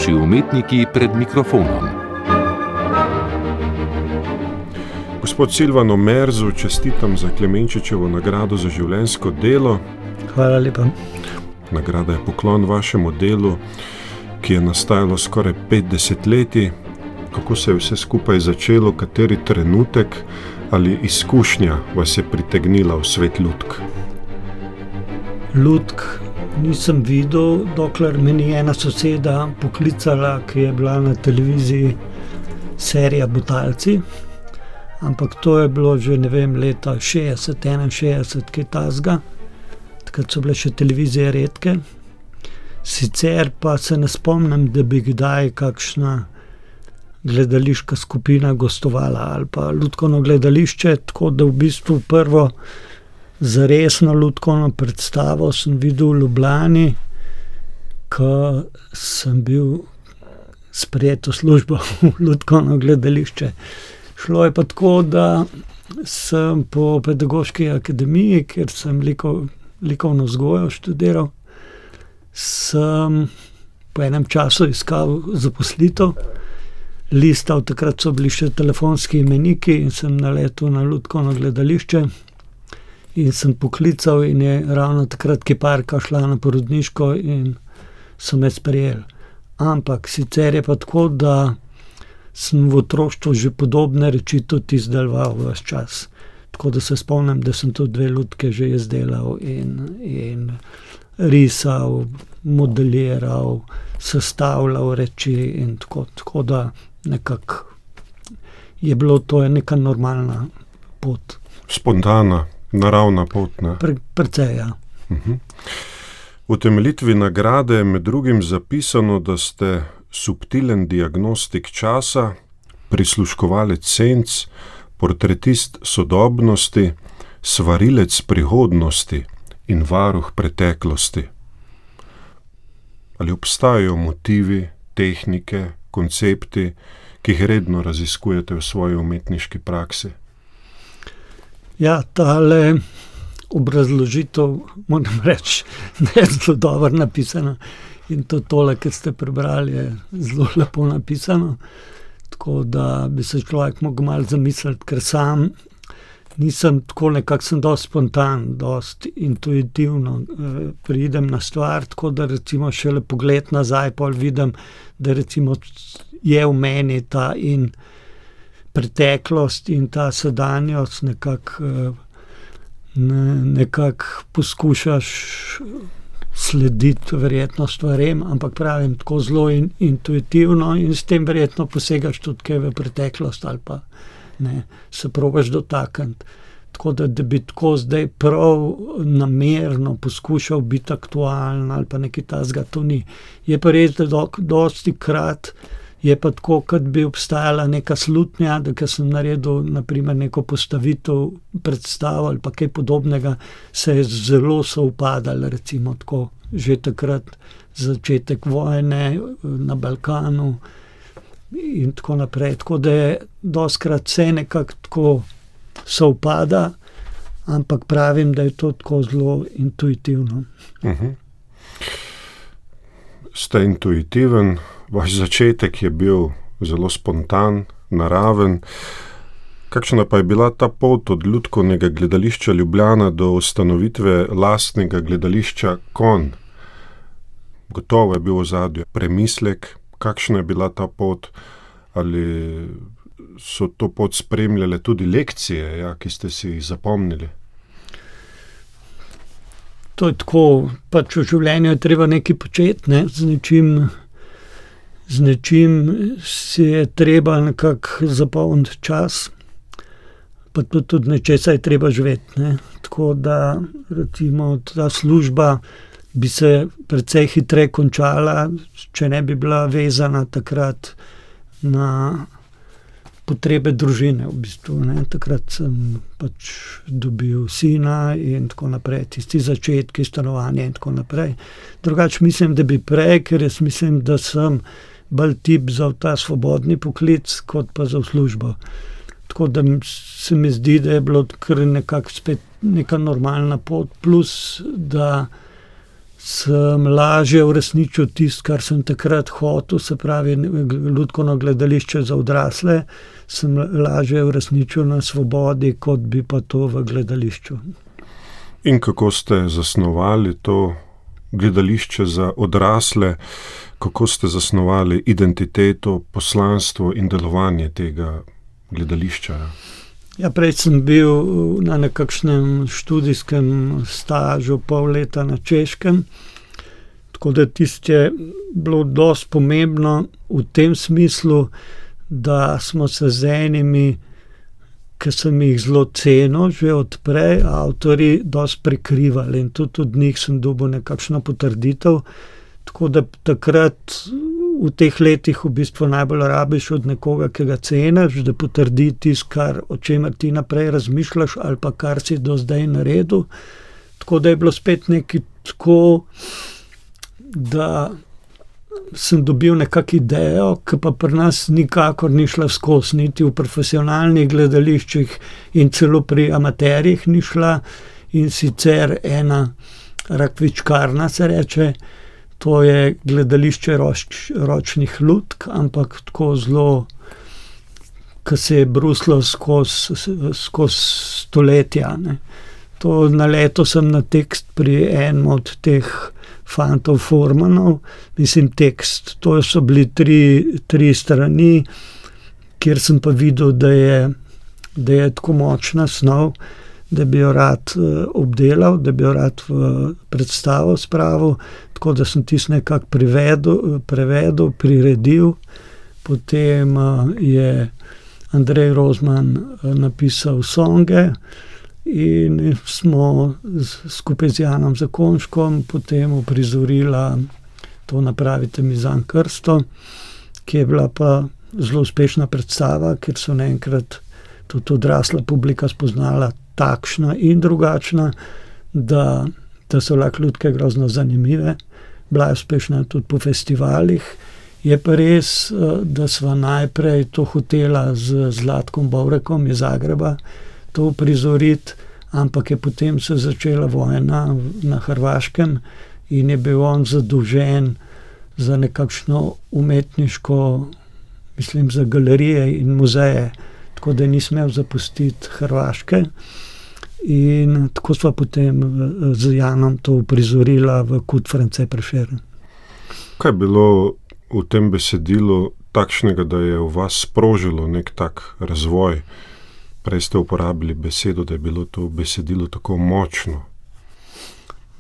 Naši umetniki pred mikrofonom. Gospod Silvano Merzu, čestitam za Klemenčičevo nagrado za življenjsko delo. Hvala lepa. Nagrada je poklon vašemu delu, ki je nastajalo skoraj 50 leti. Kako se je vse skupaj začelo, kateri trenutek ali izkušnja vas je pritegnila v svet lutk? Lutk nisem videl, dokler me ni ena soseda poklicala, ki je bila na televiziji serija Butalci. Ampak to je bilo že, leta 60, 61, kaj tasga. Takrat so bile še televizije redke. Sicer pa se ne spomnim, da bi kdaj kakšna gledališka skupina gostovala ali pa lutkovno gledališče, tako da v bistvu prvo zaresno lutkovno predstavo sem videl v Ljubljani, ko sem bil sprejet v službo v lutkovno gledališče. Šlo je pa tako, da sem po pedagoški akademiji, kjer sem likovno vzgojo študiral, sem po enem času iskal zaposlitev, listal, takrat so bili še telefonski imeniki in sem naletel na lutkovno gledališče in sem poklical in je ravno takrat kiparka šla na porodniško in so me sprejeli. Ampak sicer je pa tako, da sem v otroštvu že podobne reči tudi izdeloval ves čas. Tako da se spomnim, da sem tudi 2 lutke že izdelal in risal, modeliral, sestavljal reči in tako da nekako je bilo to neka normalna pot. Spontana, naravna pot, ne? Precej, ja. V utemeljitvi nagrade je med drugim zapisano, da ste subtilen diagnostik časa, prisluškovalec senc, portretist sodobnosti, svarilec prihodnosti in varuh preteklosti. Ali obstajajo motivi, tehnike, koncepti, ki jih redno raziskujete v svoji umetniški praksi? Ja, tale obrazložitev, moram reči, da je zelo dobro napisana. In to tole, kar ste prebrali, je zelo lepo napisano. Tako da bi se človek mogel malo zamisliti, ker sam nisem tako, nekako sem dosti spontan, dosti intuitivno pridem na stvar, tako da recimo šele pogled nazaj, pol vidim, da recimo je v meni ta in preteklost in ta sedanjost nekako poskušaš slediti verjetno stvarem, ampak pravim tako zelo intuitivno in s tem verjetno posegaš tudi kaj v preteklost ali pa ne, se probaš dotakniti. Tako da bi tako zdaj prav namerno poskušal biti aktualen ali pa nekaj takega, to ni. Je pa res, da dosti krat je pa tako, kot bi obstajala neka slutnja, da ko sem naredil na primer neko postavitev, predstavo ali pa kaj podobnega, se je zelo sovpadalo, recimo tako, že takrat začetek vojne na Balkanu in tako naprej. Tako da je dostikrat vse nekako tako sovpada, ampak pravim, da je to tako zelo intuitivno. Ste intuitiven, vaš začetek je bil zelo spontan, naraven. Kakšna pa je bila ta pot od Lutkovnega gledališča Ljubljana do ustanovitve lastnega gledališča Kon? Gotovo je bil v ozadju premislek, kakšna je bila ta pot, ali so to pot spremljale tudi lekcije, ki ste si jih zapomnili? To je tako, pač v življenju je treba nekaj početi, ne, z nečim si je treba nekako zapolniti čas, pa tudi nečesa je treba živeti, ne. Tako da recimo ta služba bi se precej hitreje končala, če ne bi bila vezana takrat na potrebe družine v bistvu, ne. Takrat sem pač dobil sina in tako naprej, tisti začetki stanovanja in tako naprej. Drugače mislim, da bi prej, ker jaz mislim, da sem bolj tip za ta svobodni poklic, kot pa za službo. Tako da se mi zdi, da je bilo kar nekako spet neka normalna pot, plus da sem lažje uresničil tisto, kar sem takrat hotel, se pravi lutkovno gledališče za odrasle, sem lažje uresničil na svobodi, kot bi pa to v gledališču. In kako ste zasnovali to gledališče za odrasle, kako ste zasnovali identiteto, poslanstvo in delovanje tega gledališča? Ja, prej sem bil na nekakšnem študijskem stažu pol leta na Češkem, tako da tisto je bilo dosti pomembno v tem smislu, da smo se z enimi, ki sem jih zelo cenil že odprej, avtorji dosti prekrivali in tudi od njih sem dobil nekakšno potrditev, tako da takrat v teh letih v bistvu najbolj rabiš od nekoga, ki ga ceniš, da potrdi tisto, o čemer ti naprej razmišljaš ali pa kar si do zdaj naredil. Tako da je bilo spet nekaj tako, da sem dobil nekako idejo, ki pa pri nas nikakor ni šla skozi, niti v profesionalnih gledališčih in celo pri amaterjih ni šla, in sicer ena rakvičkarna se reče, to je gledališče ročnih lutk, ampak tako zelo, ki se je bruslo skozi stoletja, ne. To naletel sem na tekst pri enem od teh fantov Formanov, mislim tekst, to so bili tri strani, kjer sem pa videl, da je tako močna snov, da bi jo rad obdelal, da bi jo rad v predstavo spravil, tako da sem tisto nekako prevedel, priredil. Potem je Andrej Rozman napisal songe in smo skupaj z Janom Zakonškom potem uprizorila to Napravite mi zanj krsto, ki je bila pa zelo uspešna predstava, ker so naenkrat tudi odrasla publika spoznala takšna in drugačna, da so lahko lutke grozno zanimive. Bila je uspešna tudi po festivalih. Je pa res, da sva najprej to hotela z Zlatkom Bovrekom iz Zagreba to uprizoriti, ampak je potem se začela vojna na Hrvaškem in je bil on zadolžen za nekakšno umetniško, mislim, za galerije in muzeje, tako da ni smel zapustiti Hrvaške. In tako sva potem z Janom to uprizorila v Kud France Prešeren. Kaj je bilo v tem besedilu takšnega, da je v vas sprožilo nek tak razvoj? Prej ste uporabili besedo, da je bilo to besedilo tako močno.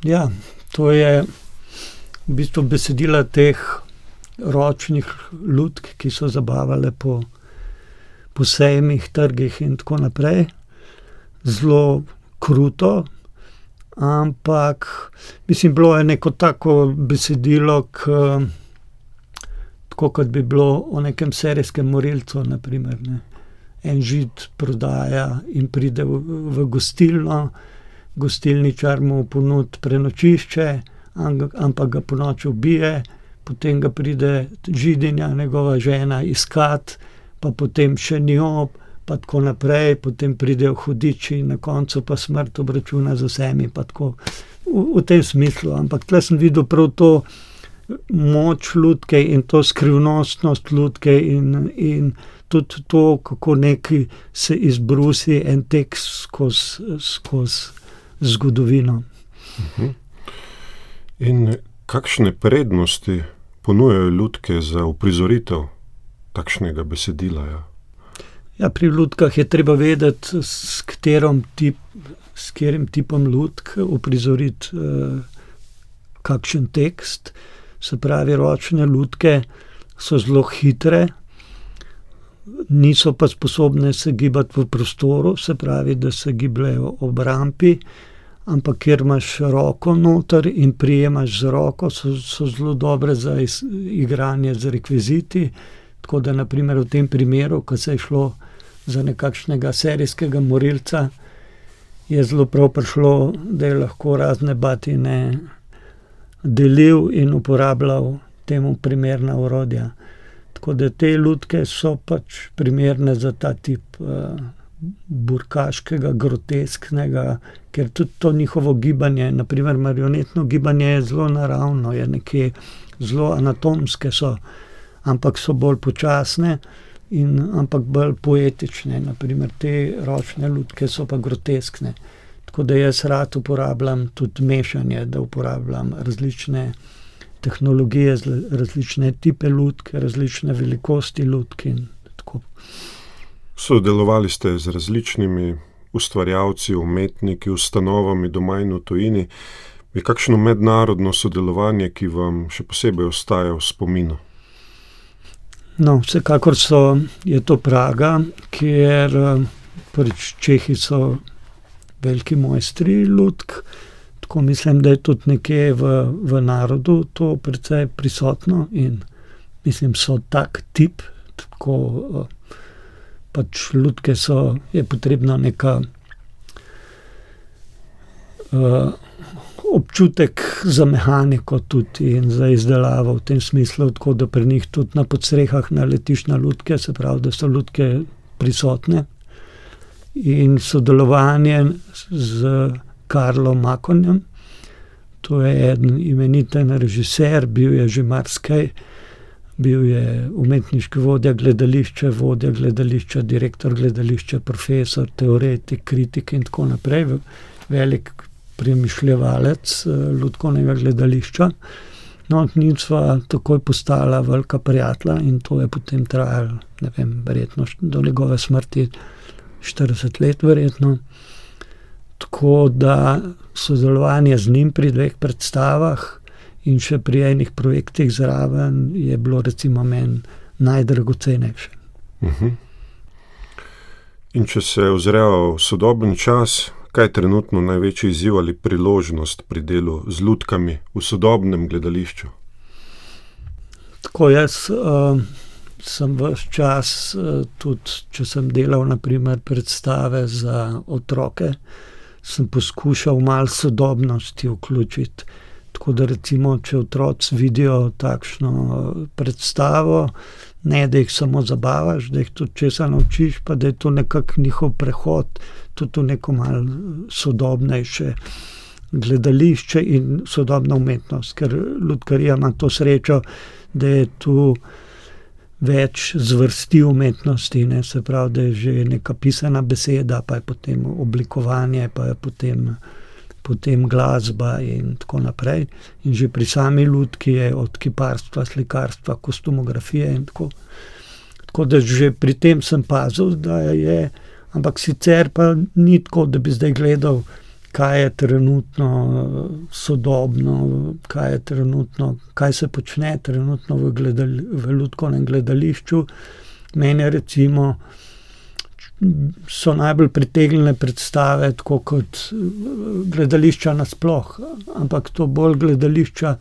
Ja, to je v bistvu besedila teh ročnih lutk, ki so zabavale po sejmih, trgih in tako naprej. Zelo kruto, ampak mislim, bilo je neko tako besedilo, tako kot bi bilo o nekem serijskem morilcu, na primer, ne. En Žid prodaja in pride v gostilno, gostilničar mu ponudi prenočišče, ampak ga ponoči ubije, potem ga pride Židinja, njegova žena, iskat, pa potem še njo, pa tako naprej, potem pridejo hudiči in na koncu pa smrt obračuna z vsemi, pa tako v tem smislu. Ampak tle sem videl prav to moč lutke in to skrivnostnost lutke in tudi to, kako neki se izbrusi en tekst skozi zgodovino. In kakšne prednosti ponujajo lutke za uprizoritev takšnega besedila? Ja, pri lutkah je treba vedeti, s katerim tipom lutk uprizoriti kakšen tekst. Se pravi, ročne lutke so zelo hitre, niso pa sposobne se gibati v prostoru, se pravi, da se gibljajo ob rampi, ampak kjer imaš roko noter in prijemaš z roko, so zelo dobre za igranje z rekviziti. Tako da na primer v tem primeru, ko se je šlo za nekakšnega serijskega morilca, je zelo prav prišlo, da je lahko razne batine delil in uporabljal temu primerna orodja. Tako da te lutke so pač primerne za ta tip burkaškega, grotesknega, ker tudi to njihovo gibanje, na primer marionetno gibanje je zelo naravno, je nekje zelo anatomske so, ampak so bolj počasne ampak bolj poetične. Na primer te ročne lutke so pa groteskne. Tako da jaz rad uporabljam tudi mešanje, da uporabljam različne tehnologije, različne tipe lutke, različne velikosti lutk in tako. Sodelovali ste z različnimi ustvarjalci, umetniki, ustanovami doma in v tujini. Je kakšno mednarodno sodelovanje, ki vam še posebej ostaja v spominu? No, vsekakor je to Praga, kjer Čehi so veliki mojstri lutk, tako mislim, da je tudi nekje v narodu to precej prisotno in mislim, so tak tip, tako pač lutke je potrebna neka občutek za mehaniko tudi in za izdelavo v tem smislu, tako da pri njih tudi na podstrehah naletiš na lutke, se pravi, da so lutke prisotne. In sodelovanje z Karlom Makonjem, to je eden imeniten režiser, bil je že marsikaj, bil je umetniški vodja gledališča, direktor gledališča, profesor, teoretik, kritik in tako naprej, velik premišljevalec lutkovnega gledališča. No, njim sva takoj postala velika prijatelja in to je potem trajalo, ne vem, verjetno do njegove smrti 40 let verjetno. Tako da sodelovanje z njim pri 2 predstavah in še pri enih projektih zraven je bilo recimo meni najdragocenejše. In če se ozrejo v sodoben čas, kaj je trenutno največji izziv ali priložnost pri delu z lutkami v sodobnem gledališču? Tako jaz sem ves čas, tudi če sem delal na primer predstave za otroke, sem poskušal malo sodobnosti vključiti. Tako da recimo, če otroci vidijo takšno predstavo, ne da jih samo zabavaš, da jih tudi česa naučiš, pa da je to nekako njihov prehod tudi v neko malo sodobnejše gledališče in sodobna umetnost, ker lutkarija ima to srečo, da je tu več zvrsti umetnosti, ne, se pravi, da je že neka pisana beseda, pa je potem oblikovanje, pa je potem glasba in tako naprej. In že pri sami lutki je od kiparstva, slikarstva, kostumografije in tako. Tako da že pri tem sem pazil, da je, ampak sicer pa ni tako, da bi zdaj gledal, kaj je trenutno sodobno, kaj se počne trenutno v lutkovnem gledališču. Mene recimo so najbolj pritegnile predstave, tako kot gledališča nasploh, ampak to bolj gledališča,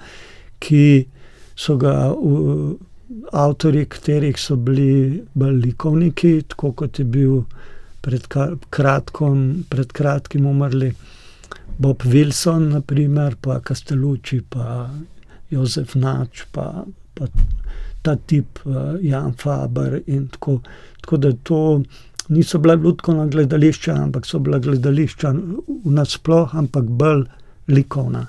ki so ga avtorji, katerih so bili bolj likovniki, tako kot je bil pred kratkim umrli Bob Wilson, na primer, pa Castellucci, pa Jozef Nač, pa ta tip Jan Faber in tako. Tako da to niso bila lutkovna gledališča, ampak so bila gledališča v nasploh, ampak bolj likovna.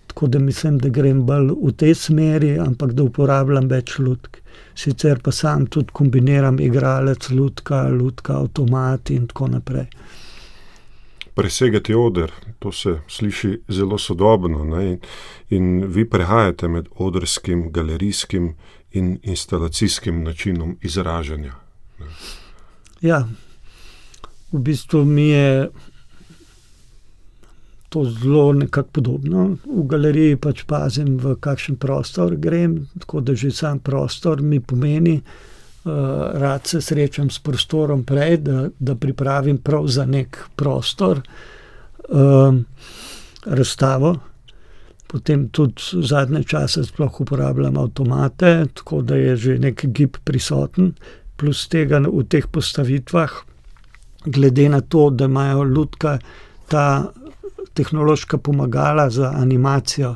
Tako da mislim, da grem bolj v tej smeri, ampak da uporabljam več lutk. Sicer pa sam tudi kombiniram igralec, lutka, avtomat in tako naprej. Presegati oder, to se sliši zelo sodobno, ne? In vi prehajate med odrskim, galerijskim in instalacijskim načinom izražanja. Ne? Ja, v bistvu mi je to zelo nekako podobno. V galeriji pač pazim, v kakšen prostor grem, tako da že sam prostor mi pomeni, rad se srečam s prostorom prej, da pripravim prav za nek prostor, razstavo. Potem tudi zadnje čase sploh uporabljam avtomate, tako da je že nek gib prisoten. Plus tega v teh postavitvah, glede na to, da imajo lutka ta tehnološka pomagala za animacijo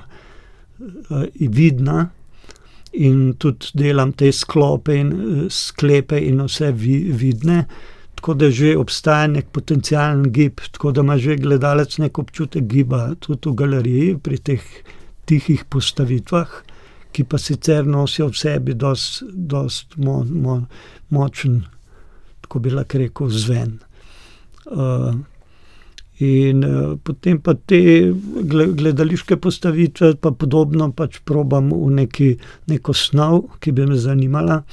vidna, in tudi delam te sklepe in vse vidne, tako da že obstaja nek potencialen gib, tako da ima že gledalec nek občutek giba tudi v galeriji pri teh tihih postavitvah, ki pa sicer nosijo v sebi dost močen, tako bi lahko rekel, zven. In potem pa te gledališke postavitve pa podobno pač probam v neko snov, ki bi me zanimala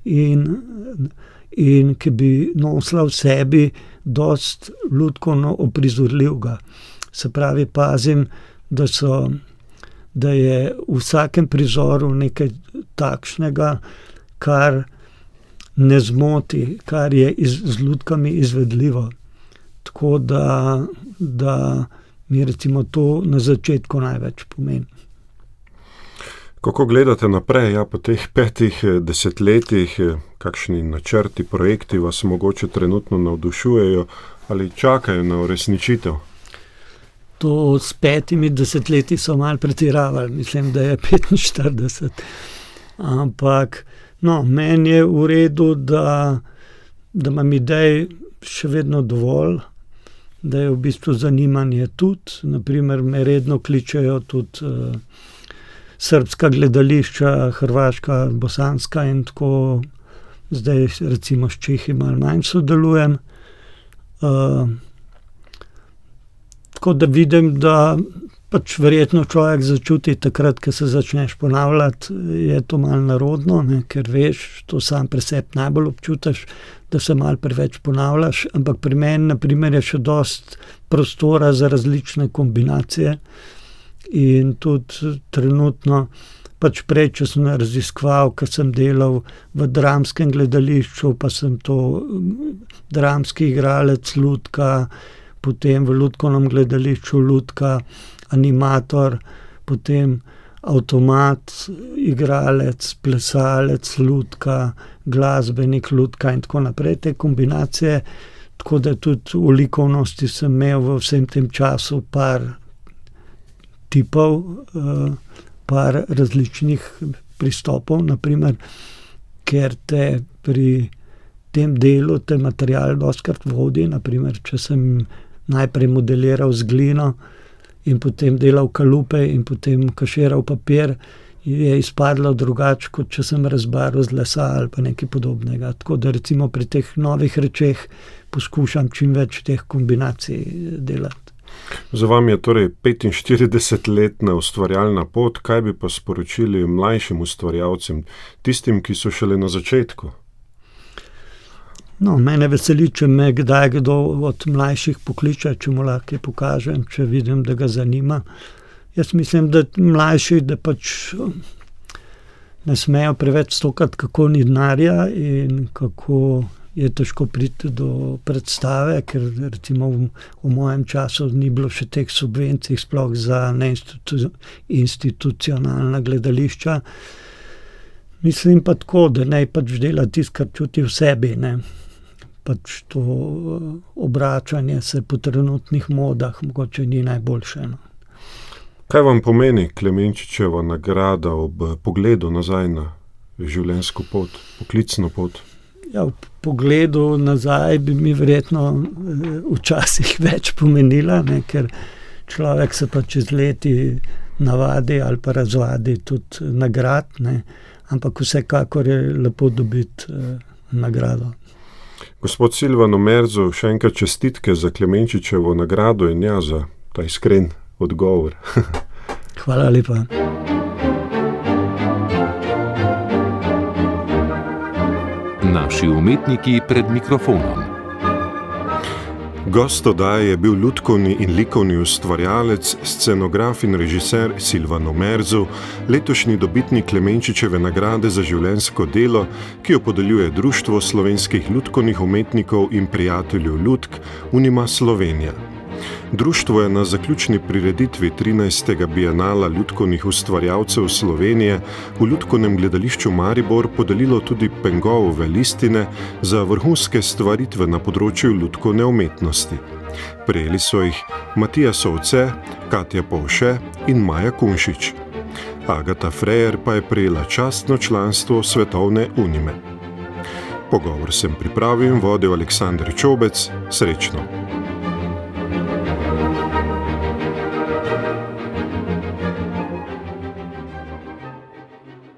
in ki bi nosila v sebi dost lutkovno oprizorljivega. Se pravi, pazim, da je v vsakem prizoru nekaj takšnega, kar ne zmoti, kar je z lutkami izvedljivo. Tako da mi recimo to na začetku največ pomeni. Kako gledate naprej, po teh 5 desetletjih, kakšni načrti, projekti vas mogoče trenutno navdušujejo ali čakajo na uresničitev? To s 5 desetletji so malo pretiravali, mislim, da je 45. Ampak, meni je v redu, da imam idej še vedno dovolj, da je v bistvu zanimanje tudi. Naprimer, me redno kličejo tudi srbska gledališča, hrvaška, bosanska in tako. Zdaj recimo s Čehi malo manj sodelujem. Tako da vidim, da pač verjetno človek začuti takrat, ko se začneš ponavljati, je to malo narodno, ne, ker veš, to sam pri sebi najbolj občutiš, da se malo preveč ponavljaš, ampak pri meni, na primer, je še dost prostora za različne kombinacije in tudi trenutno, pač prej, če sem raziskoval, ker sem delal v dramskem gledališču, pa sem to dramski igralec, lutka, potem v lutkovnem gledališču lutka, animator, potem avtomat, igralec, plesalec, lutka, glasbenik, lutka in tako naprej, te kombinacije, tako da tudi v likovnosti sem imel v vsem tem času par tipov, par različnih pristopov, naprimer, ker te pri tem delu te material dostikrat vodi, naprimer, če sem najprej modeliral z glino in potem delal kalupe in potem kaširal papir, je izpadlo drugače, kot če sem razbaril z lesa ali pa nekaj podobnega. Tako da recimo pri teh novih rečeh poskušam čim več teh kombinacij delati. Za vami je torej 45-letna ustvarjalna pot, kaj bi pa sporočili mlajšim ustvarjalcem, tistim, ki so šele na začetku? Mene veseli, če me kdaj kdo od mlajših pokliče, če mu lahko pokažem, če vidim, da ga zanima. Jaz mislim, da mlajši, da pač ne smejo preveč stokati, kako ni denarja in kako je težko priti do predstave, ker recimo v mojem času ni bilo še teh subvencij, sploh za institucionalna gledališča. Mislim pa tako, da naj pač dela tisto, kar čuti v sebi, ne. Pač to obračanje se po trenutnih modah mogoče ni najboljše. Kaj vam pomeni Klemenčičeva nagrada ob pogledu nazaj na življenjsko pot, poklicno pot? V pogledu nazaj bi mi verjetno včasih več pomenila, ne, ker človek se pa čez leti navadi ali pa razvadi tudi nagrad, ne, ampak vsekakor je lepo dobiti nagrado. Gospod Silvano Merzo, še enkrat čestitke za Klemenčičevo nagrado in za ta iskren odgovor. Hvala lepa. Naši umetniki pred mikrofonom. Gost oddaje je bil lutkovni in likovni ustvarjalec, scenograf in režiser Silvano Merzo, letošnji dobitnik Klemenčičeve nagrade za življenjsko delo, ki jo podeljuje Društvo slovenskih lutkovnih umetnikov in prijateljev lutk Unima Slovenija. Društvo je na zaključni prireditvi 13. bienala lutkovnih ustvarjalcev Slovenije v Lutkovnem gledališču Maribor podelilo tudi Pengovove listine za vrhunske stvaritve na področju lutkovne umetnosti. Prejeli so jih Matija Sovce, Katja Povše in Maja Kunšič. Agata Frejer pa je prejela častno članstvo Svetovne Unime. Pogovor sem pripravil in vodil Aleksander Čobec. Srečno!